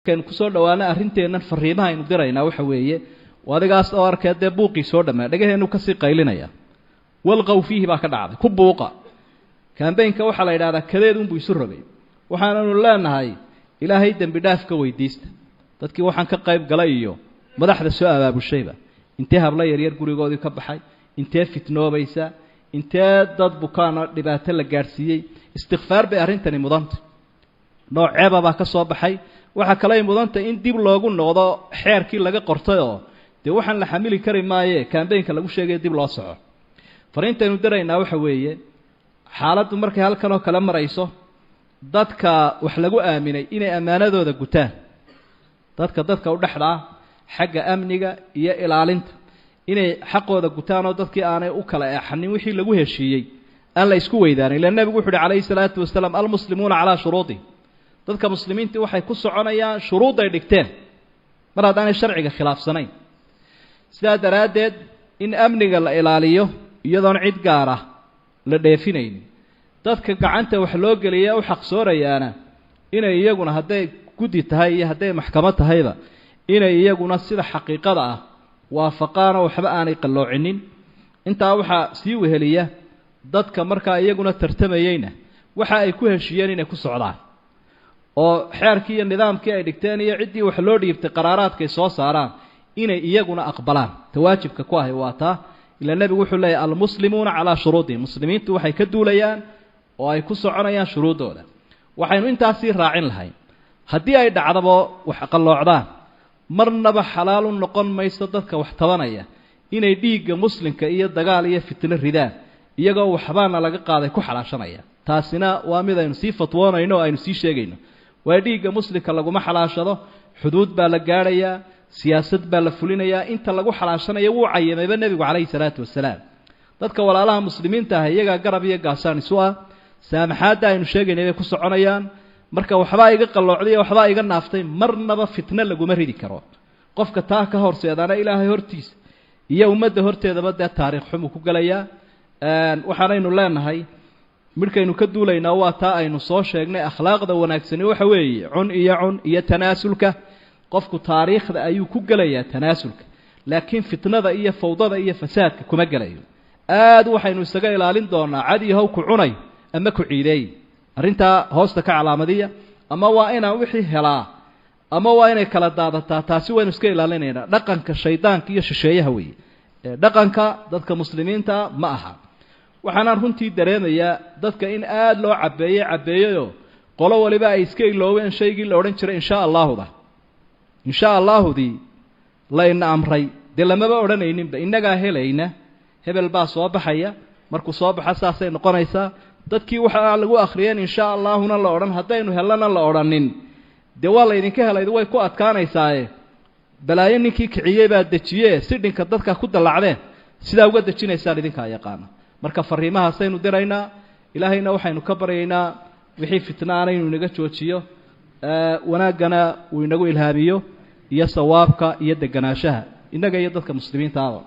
كان كسر دوانا أرنتين فريمها إنه درينا وحويه وهذا قاس أور كده بوقي صور ما دقيه إنه كسر قيلنا يا والغوا فيه بقى كده كب وقع كان بين كوحلا إلى هذا كذا دون بيسر بي وحنا نقول لنا هاي إلى هيدا بداف كويديست تذكي وحنا كقيب قليو ما ده السؤال أبو الشيبة انتهى بلا يرير قولي قاضي كبحي انتهى فتنة بيسا انتهى ضد بكانة لبعتلا جارسية استغفار بأرنتني مضنت نوع عبا بقى كصوب حي وحكلاي مضنت إن دي بلا قلنا وضع حير كي لقى قرطية دي وحنا لحميل كريم مايه كان بين كلا وش يجي دي بلا صعب فرنت ندري إنه حويه حالات مركي هالكلام كلام رئيسه dadka wax lagu aaminay inay amaanadooda gutaan dadka u dhaxla xagga amniga iyo ilaalinta inay xaqooda gutaan oo dadkii aanay u kala eexanin wixii lagu heshiiyay aan la isku weydaanay ilaa nabigu wuxuu calayhi salaatu wasalaam almuslimuuna ala shuruudi dadka muslimiinta waxay ku soconayaan shuruud ay dhigteen mar haddaan sharciga khilaafsanayn sidaa daraadeed in amniga la ilaaliyo iyadoon cid gaar ah la dheefinayn dadka gacanta wax loo galiyaa u xaq soorayaana inay iyaguna haday gudi tahay iyo haday maxkamad tahayba inay iyaguna sida xaqiiqada ah waafaqaan waxba aanay qalloocinin inta waxa sii weheliya dadka marka iyaguna tartamayayna waxa ay ku heshiyeen inay ku socdaan oo xeerkii iyo nidaamkii ay dhigteen iyo cidii wax loo dhiibtay qaraaraadka ay soo saaraan inay iyaguna aqbalaan tawaajibka ku ahay waata ila nabigu wuxuu leeyahay almuslimuuna ala shuruudi muslimiintu waxay ka duulayaan oo ay ku soconayaan shuruudooda waxaynu intaasi raacin lahayn hadii ay dhacdabo wax qalloocdaan marnaba xalaal u noqon mayso dadka wax tabanaya inay dhiigga muslimka iyo dagaal iyo fitna ridaan iyagoo waxbaana laga qaaday ku xalaashanaya taasina waa mid aynu sii fatwoonayno aynu sii sheegayno waa dhiigga muslimka lagu ma xalaashado xuduud baa la gaaraya siyaasad baa la fulinayaa inta lagu xalaashanayo wuu cayimayba nabigu calayhi salaatu wasalaam dadka walaalaha muslimiinta ah iyaga garab iyo gaasaan isu ah saamaxaada aynu sheegaynay ku soconayaan marka waxba iga qalloocday waxba iga naaftay marnaba fitna lagu ma ridi karo qofka taa ka horseedana ilaahay hortiis iyo ummadda horteedaba taariikh xumu ku galaya waxaanaynu leenahay markaynu ka duulayna waa taa aynu soo sheegnay akhlaaqda wanaagsan waxa weeye cun iyo tanaasulka qofku taariikhda ayuu ku galaya tanaasulka laakiin fitnada iyo fawdada iyo fasaadka kuma galayo aad waxaynu isaga ilaalin doonaa cadi haw ku cunay ama ku ciiday arinta hoosta ka calaamadiya ama waa ina wixii helaa ama waa inay kala daadataa taasi waynu iska ilaalinayna dhaqanka shaydaanka iyo shisheeyaha weey dhaqanka dadka muslimiinta ma aha waxaan runtii dareemayaa dadka in aad loo cabeeyo qolo waliba ay iska ilooween shaygii la oran jiray insha Allaahudi la in amray dilamaba oranayninba inaga helayna hebel baa soo baxaya markuu soo baxa saasay noqonaysaa dadkii waxa lagu akhriyeen insha Allahuna la oran hadaynu helana la oranin de waa la idinka helaydo way ku adkaanaysaa balaayo ninkii kiciyay baa dajiyay sidinka dadka ku dalacdeen sida uga dajinaysaa idinka yaqaana marka fariimaha saynu diraynaa ilaahayna waxaynu ka baryaynaa wixii fitnaana inuu naga joojiyo wanaagana uu inagu ilhaamiyo iyo sawaabka iyo deganaanshaha inaga iyo dadka muslimiinta ah